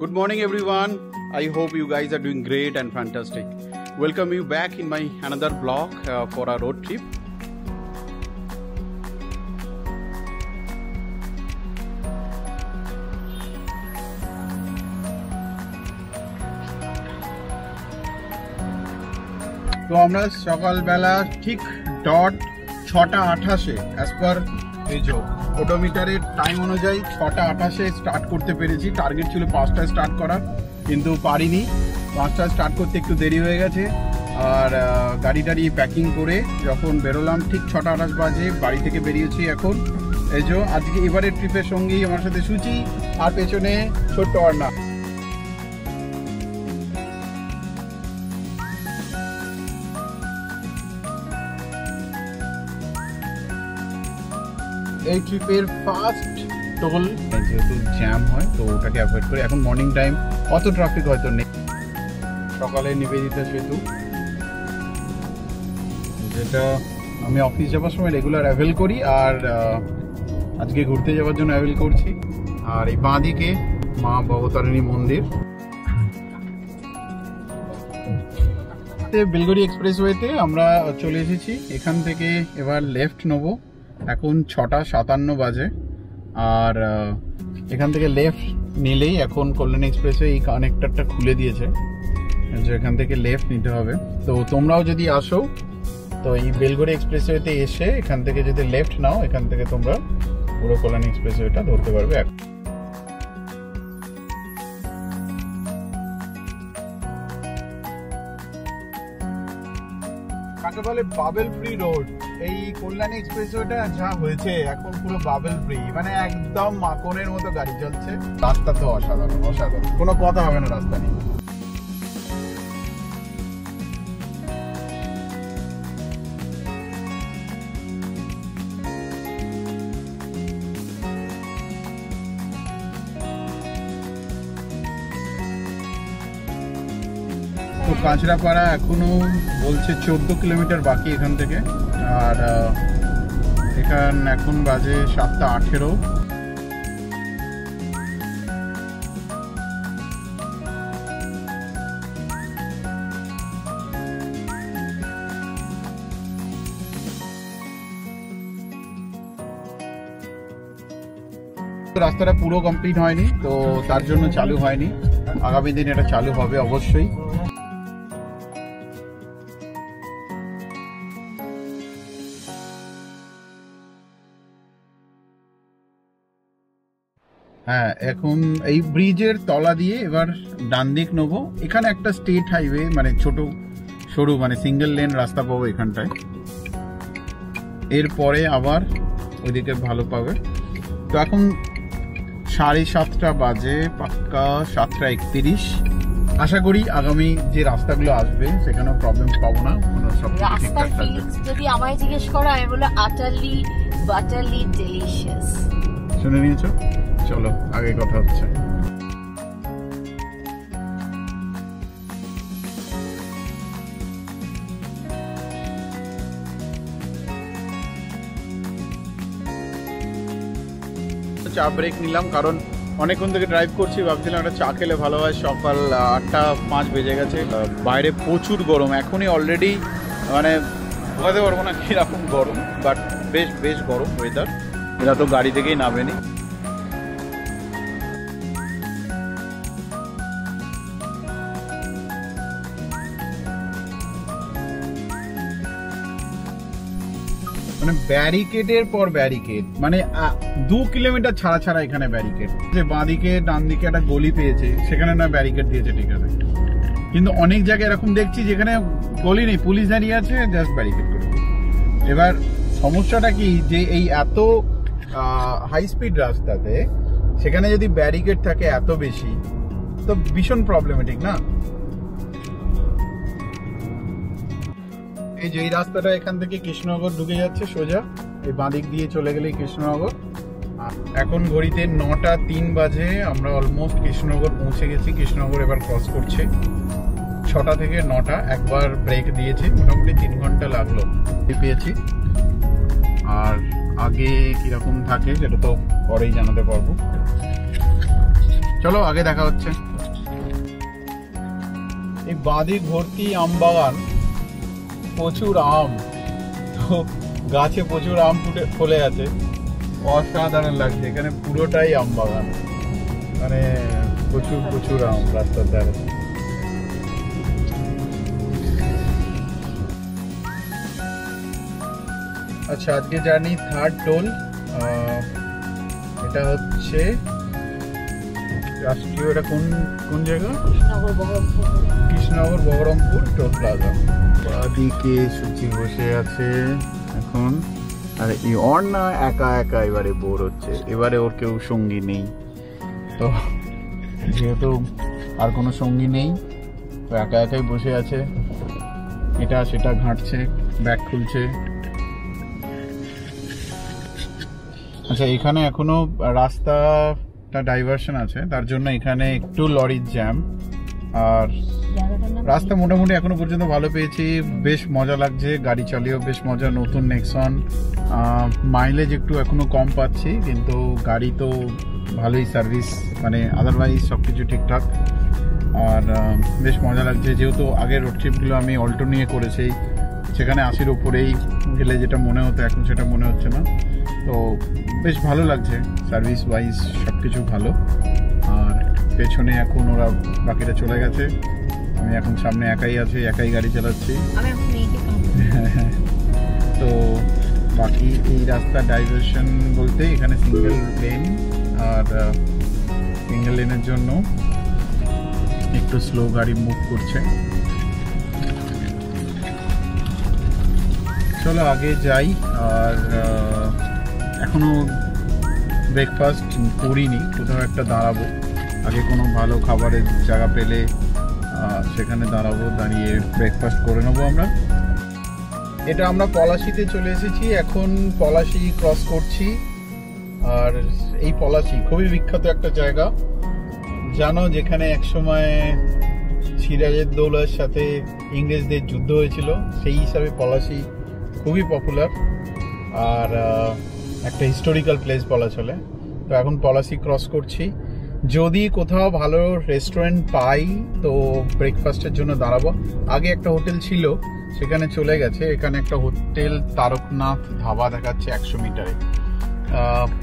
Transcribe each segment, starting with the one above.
Good morning everyone. I hope you guys are doing great and fantastic. Welcome you back in my another vlog for our road trip. তো আমরা সকালবেলা ঠিক dot 6:28 as per এই যে ওডোমিটারের time অনুযায়ী 6:28 start করতে পেরেছি। Target ছিল 5টায় স্টার্ট করা, কিন্তু পারিনি। 5টায় স্টার্ট করতে একটু দেরি হয়ে গেছে। আর গাড়ি টাড়ি প্যাকিং করে যখন বেরোলাম ঠিক 6:28 বাজে বাড়ি থেকে বেরিয়েছি। এখন এই যে আজকে এবারের ট্রিপের সঙ্গী আমার সাথে সুচি আর পেছনে ছোট্ট অর্ণা। এই ট্রিপের ফার্স্ট টোল, যেহেতু জ্যাম হয় তো ওটাকে অ্যাভয়েড করে। এখন মর্নিং টাইম, অত ট্রাফিক হয়তো নেই। সকালে নিবেদিতা সেতু, যেটা আমি অফিস যাওয়ার সময় রেগুলার অ্যাভেল করি, আর আজকে ঘুরতে যাওয়ার জন্য অ্যাভেল করছি। আর এই বাঁ দিকে মা ভবতারিণী মন্দির। বেলগড়ি এক্সপ্রেসওয়েতে আমরা চলে এসেছি। এখান থেকে এবার লেফট নেবো। এখন 6:57 বাজে, আর এখান থেকে লেফট নিলেই এখন কল্যাণ এক্সপ্রেসওয়ে এই কানেক্টরটা খুলে দিয়েছে, যে এখান থেকে লেফট নিতে হবে। তো তোমরাও যদি আসো তো এই বেলগড়ি এক্সপ্রেসওয়েতে এসে এখান থেকে যদি লেফট নাও, এখান থেকে তোমরা পুরো কল্যাণ এক্সপ্রেসওয়েটা ধরতে পারবে। কাকে বলে বাবেল ফ্রি রোড। এই কল্যাণী এক্সপ্রেসওয়েটা যা হয়েছে এখন পুরো বাবেল ফ্রি, মানে একদম মাখনের মতো গাড়ি চলছে। রাস্তা তো অসাধারণ অসাধারণ, কোনো কথা হবে না রাস্তা নিয়ে। তো কাঁচরাপাড়া এখনো বলছে 14 কিলোমিটার বাকি এখান থেকে। আর এখন বাজে 7:18। রাস্তাটা পুরো কমপ্লিট হয়নি, তো তার জন্য চালু হয়নি। আগামী দিন এটা চালু হবে অবশ্যই। হ্যাঁ, এখন এই ব্রিজের তলা দিয়ে এবার ডান দিক নেবো। এখানে একটা স্টেট হাইওয়ে, মানে ছোট সরু, মানে সিঙ্গেল লেন রাস্তা পাবো এখানটায়। এরপরে আবার ওইদিকে ভালো পাবে। তো এখন 7:30 বাজে, পাক্কা 7:31। আশা করি আগামী যে রাস্তাগুলো আসবে সেখানেও প্রবলেম পাবো না। রাস্তার ফিলিংস যদি আমায় জিজ্ঞেস করো, আমি বলে আটারলি বাটারলি ডেলিশিয়াস। শুনে নিয়েছো? চলো আগে কথা হচ্ছে। চা ব্রেক নিলাম, কারণ অনেকক্ষণ থেকে ড্রাইভ করছি। ভাবছিলাম একটা চা খেলে ভালো হয়। সকাল 8:05 বেজে গেছে। বাইরে প্রচুর গরম এখনই, অলরেডি মানে বোঝাতে পারবো না কিরকম গরম, বাট বেশ গরম ওয়েদার। এরা তো গাড়ি থেকেই নামেনি। মানে ব্যারিকেডের পর ব্যারিকেড, মানে 2 কিলোমিটার ছাড়া এখানে ব্যারিকেড। যে বাঁদিকে ডান দিকে একটা গলি পেয়েছে, সেখানে না ব্যারিকেড দিয়েছে, ঠিক আছে। কিন্তু অনেক জায়গায় এরকম দেখছি যেখানে গলি নেই, পুলিশ দাঁড়িয়ে আছে, জাস্ট ব্যারিকেড করে। এবার সমস্যাটা কি, যে এই এত হাই স্পিড রাস্তাতে সেখানে যদি ব্যারিকেড থাকে এত বেশি, তো ভীষণ প্রবলেমেটিক না। এই যে এই রাস্তাটা এখান থেকে কৃষ্ণনগর ঢুকে যাচ্ছে সোজা, এই বাঁদিক দিয়ে চলে গেলেই কৃষ্ণনগর। এখন ঘড়িতে 9:03 বাজে, আমরা অলমোস্ট কৃষ্ণনগর পৌঁছে গেছি। কৃষ্ণনগর এবার ক্রস করছে। 6টা থেকে 9টা একবার ব্রেক দিয়েছি, মোটামুটি 3 ঘন্টা লাগলো পেয়েছি। আর আগে কিরকম থাকে সেটা তো পরেই জানাতে পারবো। চলো আগে দেখা হচ্ছে। এই বাঁদিক ভর্তি আম বাগান, প্রচুর আম, তো গাছে প্রচুর আম ফলে আছে, অসাধারণ লাগছে। এখানে পুরোটাই আম বাগান, মানে প্রচুর প্রচুর আম রাস্তার ধারে। আচ্ছা, আজকে জার্নি থার্ড টোল, এটা হচ্ছে রাষ্ট্রীয়, এটা কোন কোন জায়গা? Krishnanagar Baharampur toll plaza. বাদিকে সুচি বসে আছে এখন, আর এই ওর না একা একা এবারে বোর হচ্ছে, এবারে ওর কেউ সঙ্গী নেই, তো যেহেতু আর কোনো সঙ্গী নেই তো একা একাই বসে আছে, এটা সেটা ঘাঁটছে, ব্যাগ খুলছে। আচ্ছা, এখানে এখনো রাস্তাটা ডাইভারশন আছে, তার জন্য এখানে একটু লরির জ্যাম, আর রাস্তা মোটামুটি এখনো পর্যন্ত ভালো পেয়েছি, বেশ মজা লাগছে, গাড়ি চালিয়েও বেশ মজা। নতুন নেক্সন, মাইলেজ একটু এখনো কম পাচ্ছি, কিন্তু গাড়ি তো ভালোই সার্ভিস, মানে আদারওয়াইজ সব কিছু ঠিকঠাক, আর বেশ মজা লাগছে। যেহেতু আগের রোড ট্রিপগুলো আমি অল্টো নিয়ে করেছি, সেখানে 80-র উপরেই গেলে যেটা মনে হতো এখন সেটা মনে হচ্ছে না, তো বেশ ভালো লাগছে, সার্ভিস ওয়াইজ সব কিছু ভালো। আর পেছনে এখন ওরা বাকিটা চলে গেছে, আমি এখন সামনে একাই আছি, একাই গাড়ি চালাচ্ছি। তো বাকি এই রাস্তা ডাইভারশন বলতে এখানে সিঙ্গেল লেন, আর সিঙ্গেল লেনের জন্য একটু স্লো গাড়ি মুভ করছে। চলো আগে যাই। আর এখনো ব্রেকফাস্ট করিনি, কোথাও একটা দাঁড়াবো, আগে কোনো ভালো খাবারের জায়গা পেলে সেখানে দাঁড়াবো, দাঁড়িয়ে ব্রেকফাস্ট করে নেবো আমরা। এটা আমরা পলাশিতে চলে এসেছি, এখন পলাশি ক্রস করছি। আর এই পলাশি খুবই বিখ্যাত একটা জায়গা, জানো, যেখানে একসময় সিরাজউদ্দৌলার সাথে ইংরেজদের যুদ্ধ হয়েছিল, সেই হিসাবে পলাশি খুবই পপুলার, আর একটা হিস্টোরিক্যাল প্লেস বলা চলে। তো এখন পলাশি ক্রস করছি, যদি কোথাও ভালো রেস্টুরেন্ট পাই তো ব্রেকফাস্টের জন্য দাঁড়াবো। আগে একটা হোটেল ছিল, সেখানে চলে গেছে, এখানে একটা হোটেল তারকনাথ ধাবা দেখাচ্ছে 100 মিটারে,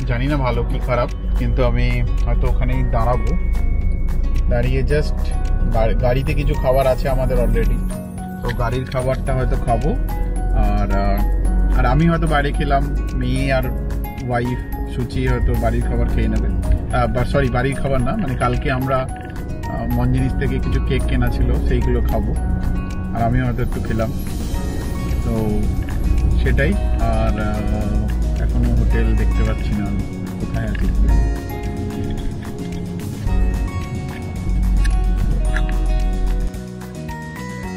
জানি না ভালো কি খারাপ, কিন্তু আমি হয়তো ওখানেই দাঁড়াবো, দাঁড়িয়ে জাস্ট গাড়িতে কিছু খাবার আছে আমাদের অলরেডি, তো গাড়ির খাবারটা হয়তো খাবো। আর আমি হয়তো বাড়ি খেলাম, মেয়ে আর ওয়াইফ সুচি হয়তো বাড়ির খাবার খেয়ে নেবে, সরি বাড়ির খাবার না, মানে কালকে আমরা মঞ্জিনিস থেকে কিছু কেক কেনা ছিল সেইগুলো খাবো, আর আমি হয়তো একটু খেলাম, তো সেটাই। আর এখনো হোটেল দেখতে পাচ্ছি না, কোথায় আছে।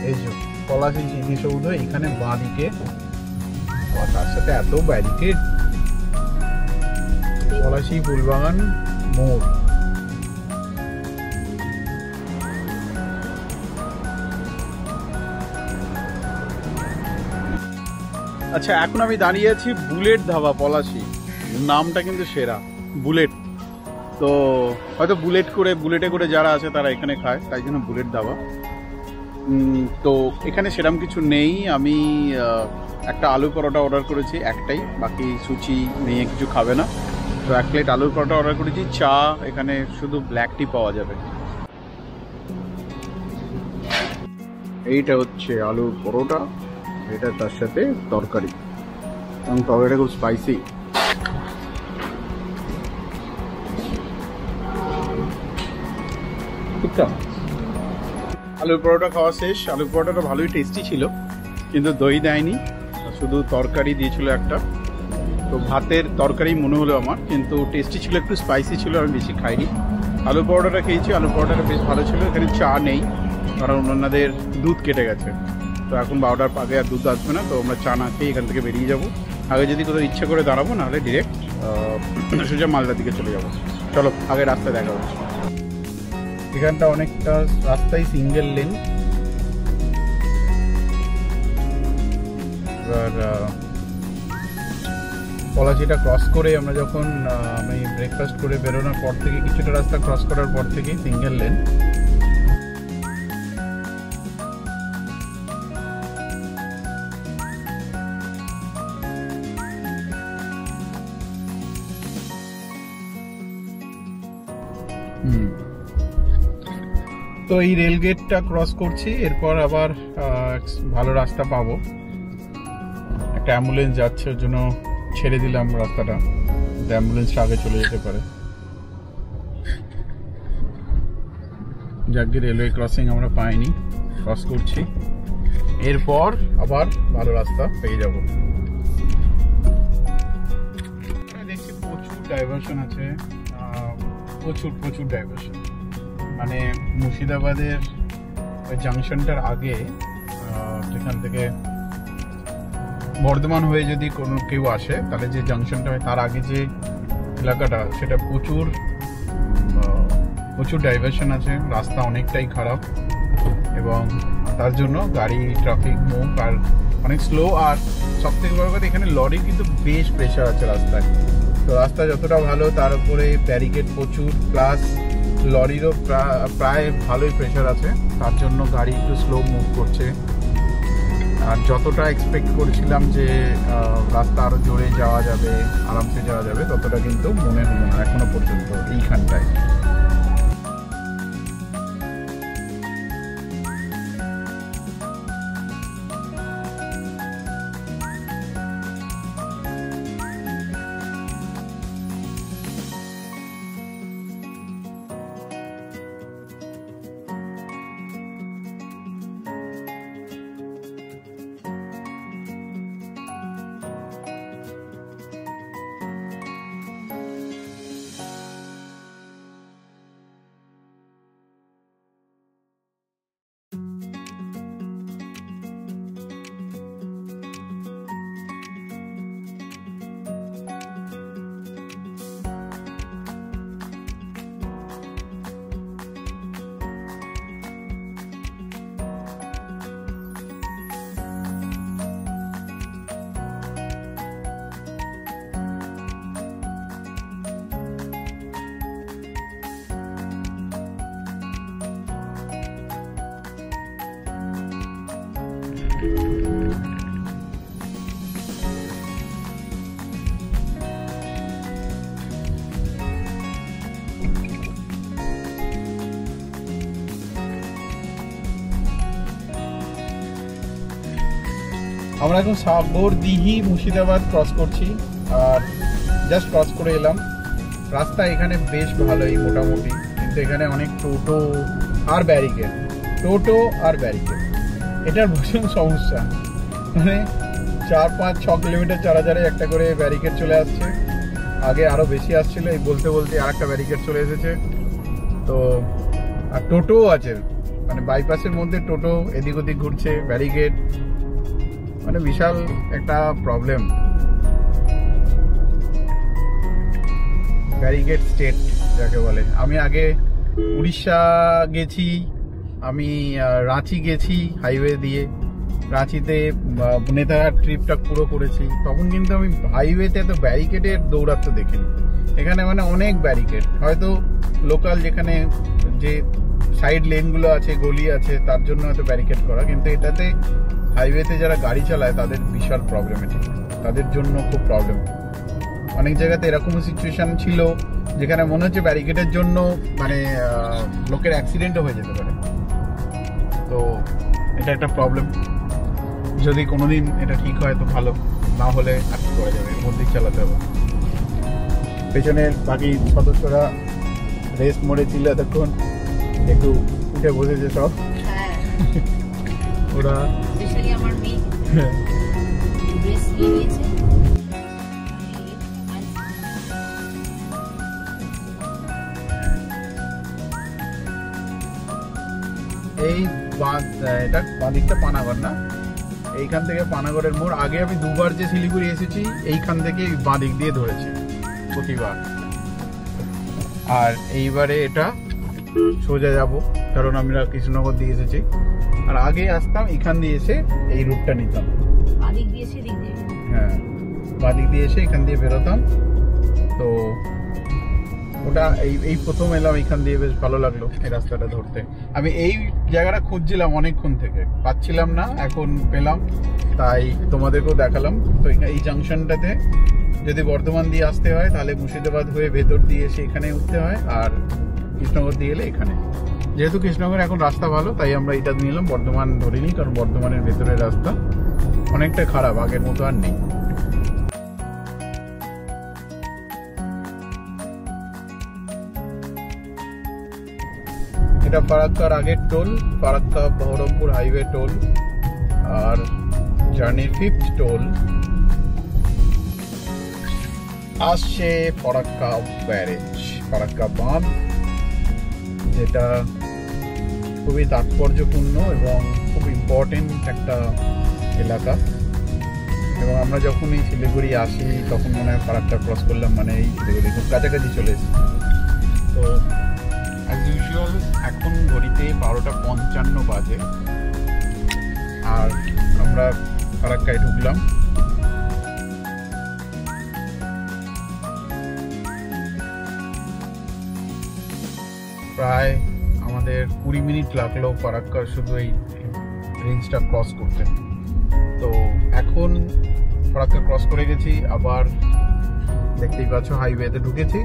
এই যে পলাশি স্মৃতিসৌধ, এখানে বাঁদিকে, তার সাথে এত ব্যারিকেড, পলাশি ফুলবাগান মোড়। আচ্ছা, এখন আমি দাঁড়িয়ে আছি বুলেট ধাবা পলাশি, নামটা কিন্তু সেরা, বুলেট। তো হয়তো বুলেটে করে যারা আছে তারা এখানে খায়, তাই জন্য বুলেট ধাবা। তো এখানে সেরকম কিছু নেই, আমি একটা আলু পরোটা অর্ডার করেছি, একটাই, বাকি সুচি মেয়ে কিছু খাবে না, তো 1 প্লেট আলুর পরোটা অর্ডার করেছি। চা এখানে শুধু ব্ল্যাক টি পাওয়া যাবে। এইটা হচ্ছে আলুর পরোটা, এটা তার সাথে তরকারি, এবং তরকারিটা খুব স্পাইসি। ঠিকঠাক আলুর পরোটা খাওয়া শেষ। আলুর পরোটাটা ভালোই টেস্টি ছিল, কিন্তু দই দেয়নি, শুধু তরকারি দিয়েছিল একটা, তো ভাতের তরকারি মনে হলো আমার, কিন্তু টেস্টি ছিল, একটু স্পাইসি ছিল, আমি বেশি খাইনি। আলু পরোটাটা খেয়েছি, আলু পরোটাটা বেশ ভালো ছিল। এখানে চা নেই, কারণ ওনাদের দুধ কেটে গেছে, তো এখন 12টার আগে আর দুধ আসবে না, তো আমরা চা না খেয়ে এখান থেকে বেরিয়ে যাবো। আগে যদি কোথাও ইচ্ছা করে দাঁড়াবো, নাহলে ডিরেক্ট সোজা মালদার দিকে চলে যাবো। চলো আগে রাস্তায় দেখা হচ্ছে। এখানটা অনেকটা রাস্তায় সিঙ্গেল লেন, এবার পলাচিটা ক্রস করে আমরা যখন আমি ব্রেকফাস্ট করে বেরোনোর পর থেকে কিছুটা রাস্তা ক্রস করার পর থেকেই সিঙ্গেল লেন। তো এই রেল গেটটা ক্রস করছি, এরপর আবার ভালো রাস্তা পাবো। একটা অ্যাম্বুলেন্স যাচ্ছে, ওর জন্য ছেড়ে দিলাম রাস্তাটা, অ্যাম্বুলেন্সটা আগে চলে যেতে পারে। যাকে রেলওয়ে ক্রসিং আমরা পাইনি, ক্রস করছি, এরপর আবার ভালো রাস্তা পেয়ে যাব। দেখছি প্রচুর ডাইভারশন আছে, প্রচুর ডাইভারশন। মানে মুর্শিদাবাদের ওই জাংশনটার আগে, যেখান থেকে বর্ধমান হয়ে যদি কোনো কেউ আসে তাহলে যে জাংশনটা হয় তার আগে যে এলাকাটা, সেটা প্রচুর ডাইভারশন আছে, রাস্তা অনেকটাই খারাপ এবং তার জন্য গাড়ি ট্রাফিক মুভ আর অনেক স্লো। আর সব থেকে বড় কথা, এখানে লরির কিন্তু বেশ প্রেশার আছে রাস্তায়। তো রাস্তা যতটা ভালো তার উপরে ব্যারিকেড প্রচুর, প্লাস লরিরও প্রায় ভালোই প্রেশার আছে, তার জন্য গাড়ি একটু স্লো মুভ করছে। আর যতটা এক্সপেক্ট করেছিলাম যে রাস্তা আরো জোরে যাওয়া যাবে, আরামসে যাওয়া যাবে, ততটা কিন্তু মনে হলো না এখনো পর্যন্ত এইখানটায়। আমরা এখন সাগরদিঘি মুর্শিদাবাদ ক্রস করছি, আর জাস্ট ক্রস করে এলাম। রাস্তা এখানে বেশ ভালোই মোটামুটি, কিন্তু এখানে অনেক টোটো আর ব্যারিকেড, এটার ভীষণ সমস্যা। মানে 4-5-6 কিলোমিটার চারাচারে একটা করে ব্যারিকেড চলে আসছে, আগে আরও বেশি আসছিল, এই বলতে বলতে আর একটা ব্যারিকেড চলে এসেছে। তো আর টোটোও আছে, মানে বাইপাসের মধ্যে টোটো এদিক ওদিক ঘুরছে, ব্যারিকেড, মানে বিশাল একটা প্রবলেম। ব্যারিকেড স্টেট যাকে বলে। আমি আগে উড়িষ্যা গেছি, আমি রাঁচি গেছি হাইওয়ে দিয়ে, রাঁচিতে নেতারহাট ট্রিপটা পুরো করেছি, তখন কিন্তু আমি হাইওয়েতে তো ব্যারিকেডের দৌড়াতে দেখিনি। এখানে মানে অনেক ব্যারিকেড, হয়তো লোকাল যেখানে যে সাইড লেনগুলো আছে, গলি আছে, তার জন্য হয়তো ব্যারিকেড করা, কিন্তু এটাতে হাইওয়েতে যারা গাড়ি চালায় তাদের বিশাল প্রবলেমেটিক, তাদের জন্য খুব প্রবলেম। অনেক জায়গাতে এরকমও সিচুয়েশন ছিল যেখানে মনে হচ্ছে ব্যারিকেডের জন্য মানে লোকের অ্যাক্সিডেন্টও হয়ে যেতে পারে। তো এটা একটা প্রবলেম, যদি কোনোদিন এটা ঠিক হয় তো ভালো, না হলে আর কি করা যাবে, এর মধ্যেই চালাতে হবে। পেছনের বাকি সদস্যরা রেস্ট মোড়ে ছিল এতক্ষণ, একটু উঠে বসেছে সব। ওরা আমার মেয়ে রেস্ট নিয়ে নিয়েছে। এই এটা বাঁদিকটা পানাগড় না, এইখান থেকে পানাগড়ের মোড়। আগে আমি দুবার যে শিলিগুড়ি এসেছি এইখান থেকে বাঁদিক দিয়ে ধরেছি প্রতিবার, আর এইবারে এটা সোজা যাব, কারণ আমরা কৃষ্ণনগর দিয়ে এসেছি। আর আগে আসতাম এখান দিয়ে এসে এই রুটটা নিতাম। হ্যাঁ, বাদিক দিয়ে এসে এখান দিয়ে বেরোতাম। তো ওটা এই প্রথম এলাম, এখান দিয়ে বেশ ভালো লাগলো এই রাস্তাটা ধরতে। আমি এই জায়গাটা খুঁজছিলাম অনেকক্ষণ থেকে, পাচ্ছিলাম না, এখন পেলাম, তাই তোমাদেরকেও দেখালাম। তো এই জাংশনটাতে যদি বর্ধমান দিয়ে আসতে হয় তাহলে মুর্শিদাবাদ হয়ে ভেতর দিয়ে এসে এখানে উঠতে হয়, আর কৃষ্ণনগর দিয়ে এলে এখানে। যেহেতু কৃষ্ণনগর এখন রাস্তা ভালো তাই আমরা এটা নিলাম, বর্ধমান ধরিনি, কারণ বর্ধমানের ভেতরের রাস্তা অনেকটা খারাপ, আগের মতো আর নেই। এটা ফারাক্কার আগের toll, Farakka Baharampur highway toll, আর জার্নির 5th টোল আসছে ফারাক্কা ব্যারেজ, ফারাক্কা বাঁধ, যেটা খুবই তাৎপর্যপূর্ণ এবং খুব ইম্পর্টেন্ট একটা এলাকা। এবং আমরা যখন এই শিলিগুড়ি আসি তখন মনে হয় ফারাক্কা ক্রস করলাম মানে এই শিলিগুড়ি খুব কাছাকাছি চলে এসেছি। তো অ্যাজ ইউজুয়াল এখন ঘড়িতে 12:55 বাজে, আর আমরা ফারাক্কায় ঢুকলাম। প্রায় আমাদের 20 মিনিট লাগলো ফারাক্কার শুধু এই রেঞ্জটা ক্রস করতে। তো এখন ফারাক্কা ক্রস করে গেছি, আবার দেখতেই পাচ্ছ হাইওয়েতে ঢুকেছি।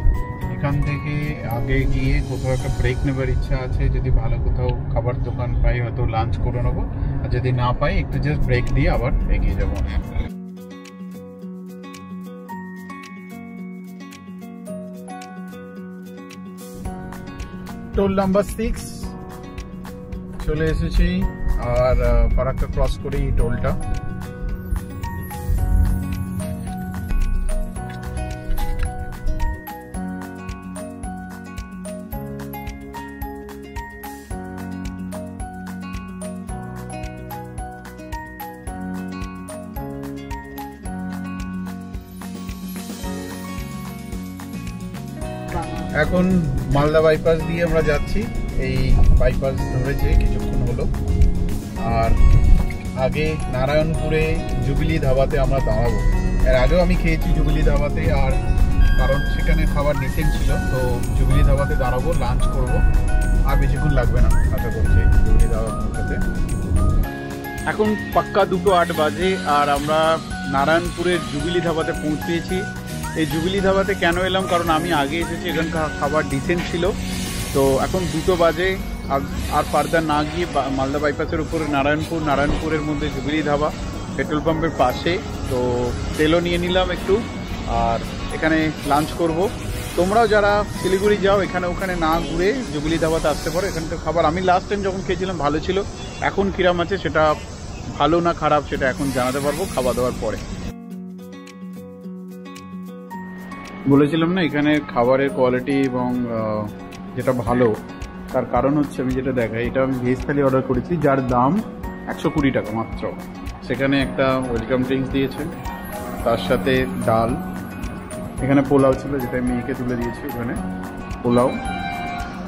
এখান থেকে আগে গিয়ে কোথাও একটা ব্রেক নেবার ইচ্ছা আছে, যদি ভালো কোথাও খাবার দোকান পাই হয়তো লাঞ্চ করে নেবো, আর যদি না পাই একটু জাস্ট ব্রেক দিয়ে আবার এগিয়ে যাবো। টোল নাম্বার 6 চলে এসেছি, আর ফারাক্কা ক্রস করি টোলটা। এখন মালদা বাইপাস দিয়ে আমরা যাচ্ছি, এই বাইপাস ধরেছে কিছুক্ষণ হলো। আর আগে নারায়ণপুরে জুবিলি ধাবাতে আমরা দাঁড়াবো। এর আগেও আমি খেয়েছি জুবিলি ধাবাতে, আর কারণ সেখানে খাবার ডিসেন্ট ছিল, তো জুবিলি ধাবাতে দাঁড়াবো, লাঞ্চ করব। আর বেশিক্ষণ লাগবে না আশা করছি জুবিলি ধাবা পৌঁছাতে। এখন পাক্কা 2:08 বাজে, আর আমরা নারায়ণপুরের জুবিলি ধাবাতে পৌঁছেছি। এই জুবিলি ধাবাতে কেন এলাম, কারণ আমি আগে এসেছি, এখানকার খাবার ডিসেন্ট ছিল। তো এখন 2 বাজে, আর ফার্দার না গিয়ে মালদা বাইপাসের উপরে নারায়ণপুরের মধ্যে জুবিলি ধাবা, পেট্রোল পাম্পের পাশে। তো তেলও নিয়ে নিলাম একটু, আর এখানে লাঞ্চ করব। তোমরাও যারা শিলিগুড়ি যাও এখানে ওখানে না ঘুরে জুবিলি ধাবাতে আসতে পারো। এখানকার খাবার আমি লাস্ট টাইম যখন খেয়েছিলাম ভালো ছিল, এখন কিরাম আছে সেটা ভালো না খারাপ সেটা এখন জানাতে পারবো খাওয়া দাওয়ার পরে। বলেছিলাম না এখানে খাবারের কোয়ালিটি এবং যেটা ভালো, তার কারণ হচ্ছে আমি যেটা দেখাই, এটা আমি ভেজ থালি অর্ডার করেছি যার দাম 120 টাকা মাত্র। সেখানে একটা ওয়েলকাম ড্রিঙ্কস দিয়েছে, তার সাথে ডাল, এখানে পোলাও ছিল যেটা আমি মেয়েকে তুলে দিয়েছি, ওখানে পোলাও,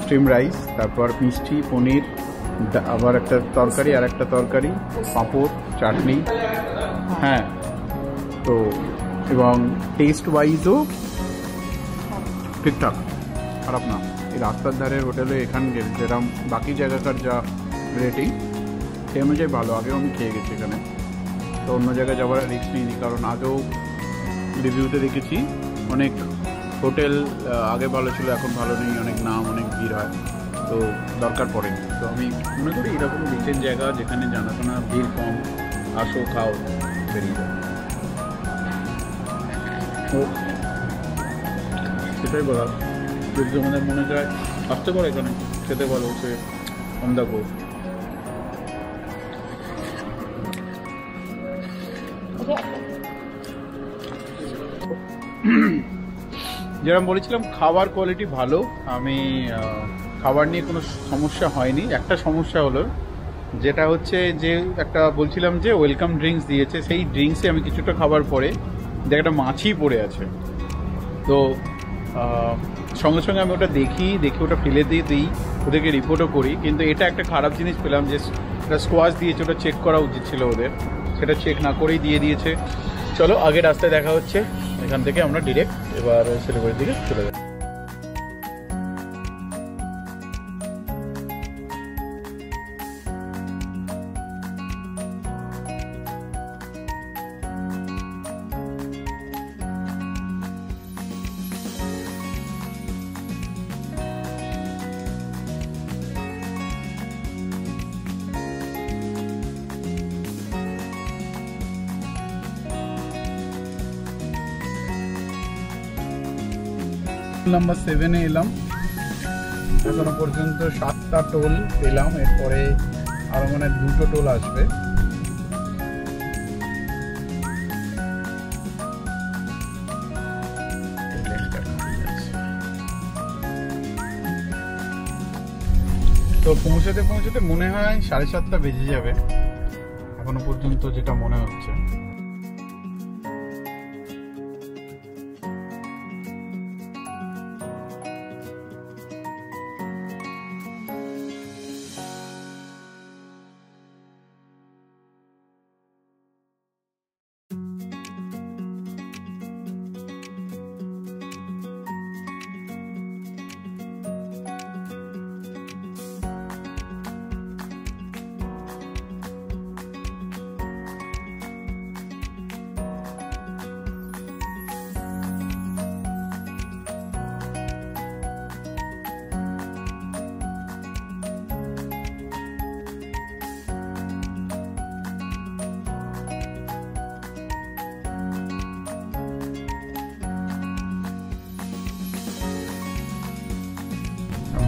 স্টিম রাইস, তারপর মিষ্টি, পনির, আবার একটা তরকারি, আর একটা তরকারি, পাঁপড়, চাটনি। হ্যাঁ, তো এবং টেস্ট ওয়াইজও ঠিকঠাক, খারাপ না। এই রাস্তার ধারের হোটেলে এখানে যেরকম বাকি জায়গাকার যা রেটিং সেই অনুযায়ী ভালো। আগেও আমি খেয়ে গেছি এখানে, তো অন্য জায়গায় যাওয়ার রিস্ক নিইনি, কারণ আগেও রিভিউতে দেখেছি অনেক হোটেল আগে ভালো ছিল এখন ভালো নেই, অনেক নাম, অনেক ভিড় হয়, তো দরকার পড়েনি। তো আমি মনে করি এরকম রিচের জায়গা যেখানে জানাশোনা, ভিড় কম, আসো খাও, বেরিয়ে যাও। তো সেটাই বলা, যদি আমাদের মনে যায় আসতে পারে এখানে খেতে ভালো, সে অন দ্য গো। যেরকম বলেছিলাম খাবার কোয়ালিটি ভালো, আমি খাবার নিয়ে কোনো সমস্যা হয়নি। একটা সমস্যা হলো যেটা হচ্ছে যে একটা বলছিলাম যে ওয়েলকাম ড্রিঙ্কস দিয়েছে, সেই ড্রিঙ্কসে আমি কিছুটা খাবার পরে একটা মাছি পড়ে আছে। তো সঙ্গে সঙ্গে আমি ওটা দেখে ওটা ফেলে দিই, ওদেরকে রিপোর্টও করি। কিন্তু এটা একটা খারাপ জিনিস পেলাম যে এটা স্কোয়াশ দিয়েছে, ওটা চেক করা উচিত ছিল ওদের, সেটা চেক না করেই দিয়ে দিয়েছে। চলো আগে রাস্তায় দেখা হচ্ছে, এখান থেকে আমরা ডিরেক্ট এবার শিলিগুড়ির দিকে চলে যাব। নাম্বার 7-এ এলাম, এখনো পর্যন্ত 7টা টোল পেলাম, এরপরে আরো মানে 2টো টোল আসবে। তো পৌঁছাতে পৌঁছাতে মনে হয় 7:30 বেজে যাবে এখনো পর্যন্ত, যেটা মনে হচ্ছে।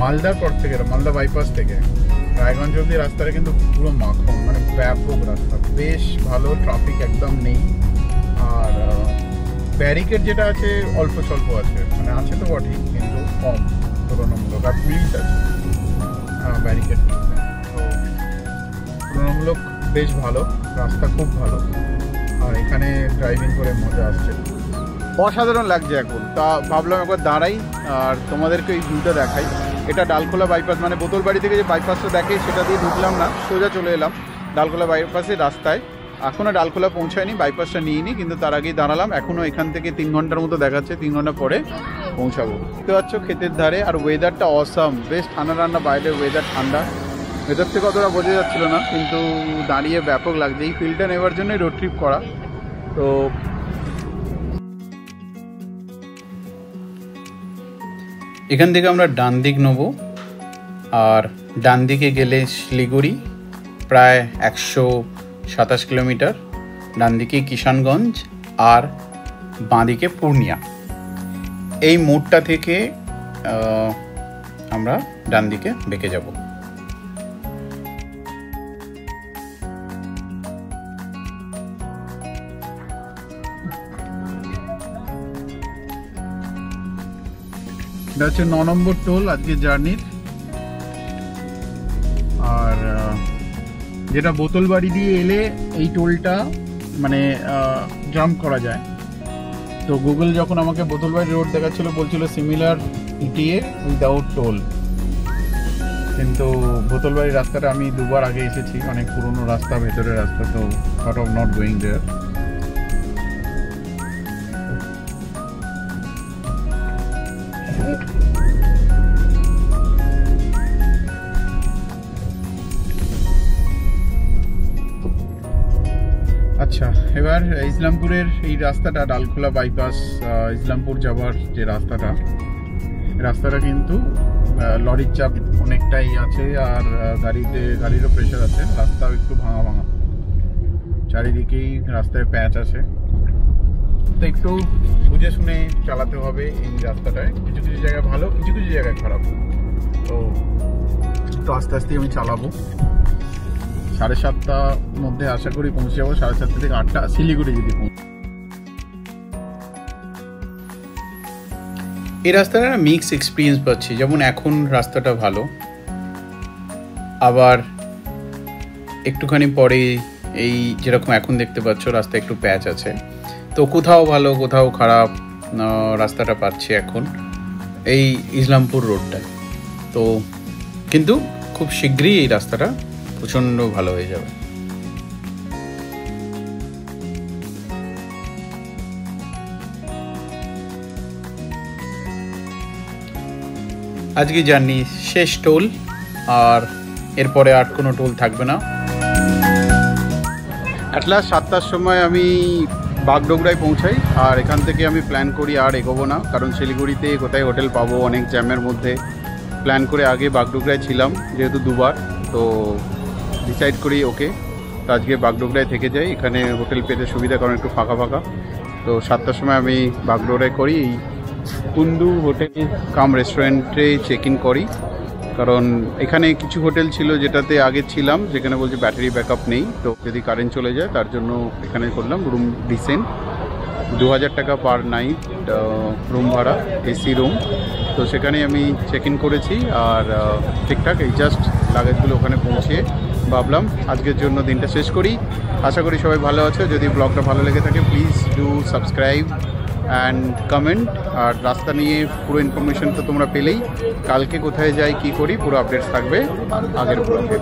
মালদার পর থেকে, মালদা বাইপাস থেকে রায়গঞ্জ অব্দি রাস্তাটা কিন্তু পুরো মাখন, মানে ব্যাপক রাস্তা, বেশ ভালো, ট্রাফিক একদম নেই। আর ব্যারিকেড যেটা আছে অল্প স্বল্প আছে, মানে আছে তো বটেই কিন্তু কম তুলনামূলক, আর পুলিশ আছে ব্যারিকেড, তো তুলনামূলক বেশ ভালো, রাস্তা খুব ভালো। আর এখানে ড্রাইভিং করে মজা আসছে, অসাধারণ লাগছে এখন। তা ভাবলাম একবার দাঁড়াই আর তোমাদেরকে এই ভিউটা দেখাই। এটা ডালখোলা বাইপাস, মানে বোতলবাড়ি থেকে যে বাইপাসটা দেখে সেটা দিয়ে ঢুকলাম না, সোজা চলে এলাম ডালখোলা বাইপাসের রাস্তায়। এখনও ডালখোলা পৌঁছায়নি, বাইপাসটা নিইনি, কিন্তু তার আগেই দাঁড়ালাম। এখনও এখান থেকে 3 ঘন্টার মতো দেখাচ্ছে, 3 ঘন্টা পরে পৌঁছাবো। দেখতে পাচ্ছ ক্ষেতের ধারে, আর ওয়েদারটা অসাম, বেশ ঠান্ডা ঠান্ডা, বাইরের ওয়েদার ঠান্ডা, ভেতর থেকে অতটা বোঝা যাচ্ছিল না, কিন্তু দাঁড়িয়ে ব্যাপক লাগছে। এই ফিল্ডটা নেওয়ার জন্যই রোড ট্রিপ করা। তো এখান থেকে আমরা ডান দিক নেব, আর ডান দিকে গেলে শিলিগুড়ি, প্রায় 127 কিলোমিটার। ডান দিকে কিষানগঞ্জ, আর বাঁ দিকে পূর্ণিয়া। এই মোড়টা থেকে আমরা ডান দিকে বেঁকে যাব। এটা হচ্ছে 9 নম্বর টোল আজকে জার্নির। আর যেটা বোতলবাড়ি দিয়ে এলে এই টোলটা মানে জাম্প করা যায়। তো গুগল যখন আমাকে বোতলবাড়ি রোড দেখাচ্ছিল বলছিল সিমিলার ইটিএ উইদাউট টোল, কিন্তু বোতলবাড়ি রাস্তাটা আমি 2বার আগে এসেছি, অনেক পুরনো রাস্তা, ভেতরের রাস্তা, তো thought of not going there. আচ্ছা, এবার ইসলামপুরের এই রাস্তাটা, ডালখোলা বাইপাস ইসলামপুর যাওয়ার যে রাস্তাটা কিন্তু লরির চাপ অনেকটাই আছে, আর গাড়িরও প্রেশার আছে। রাস্তাও একটু ভাঙা ভাঙা, চারিদিকেই রাস্তায় প্যাচ আছে, তো একটু বুঝে শুনে চালাতে হবে এই রাস্তাটায়। কিছু কিছু জায়গায় ভালো, কিছু কিছু জায়গায় খারাপ, তো আস্তে আস্তে আমি চালাবো। 7:30টার মধ্যে আশা করি পৌঁছে যাবো, 7:30 থেকে 8টা শিলিগুড়ি যদি পৌঁছে। এই রাস্তাটা মিক্স এক্সপিরিয়েন্স পাচ্ছি, যেমন এখন রাস্তাটা ভালো, আবার একটুখানি পরে এই যেরকম এখন দেখতে পাচ্ছ রাস্তা একটু প্যাচ আছে, তো কোথাও ভালো কোথাও খারাপ রাস্তাটা পাচ্ছি এখন এই ইসলামপুর রোডটায়। তো কিন্তু খুব শীঘ্রই এই রাস্তাটা প্রচণ্ড ভালো হয়ে যাবে। আজকে জার্নি শেষ টোল, আর এরপরে আর কোনো টোল থাকবে না। অ্যাট লাস্ট 7টার সময় আমি বাগডোগরায় পৌঁছাই, আর এখান থেকে আমি প্ল্যান করি আর এগোবো না, কারণ শিলিগুড়িতে কোথায় হোটেল পাবো, অনেক জ্যামের মধ্যে প্ল্যান করে আগে বাগডোগরায় ছিলাম যেহেতু দুবার, তো ডিসাইড করি ওকে তো আজকে বাগডোগরায় থেকে যাই, এখানে হোটেল পেতে সুবিধা, কারণ একটু ফাঁকা ফাঁকা। তো 7টার সময় আমি বাগডোগরায় করি কুন্দু হোটেল কাম রেস্টুরেন্টে চেক ইন করি, কারণ এখানে কিছু হোটেল ছিল যেটাতে আগে ছিলাম যেখানে বলছে ব্যাটারি ব্যাকআপ নেই, তো যদি কারেন্ট চলে যায় তার জন্য এখানে করলাম। রুম ডিসেন্ট, 2000 টাকা পার নাইট রুম ভাড়া, এসি রুম। তো সেখানেই আমি চেক ইন করেছি, আর ঠিকঠাক এই জাস্ট লাগেজগুলো ওখানে পৌঁছিয়ে ভাবলাম আজকের জন্য দিনটা শেষ করি। আশা করি সবাই ভালো আছে। যদি ব্লগটা ভালো লেগে থাকে please do subscribe and comment. আর রাস্তা নিয়ে পুরো ইনফরমেশন তো তোমরা পেলেই, কালকে কোথায় যাই কী করি পুরো আপডেটস থাকবে আগের ব্লগে।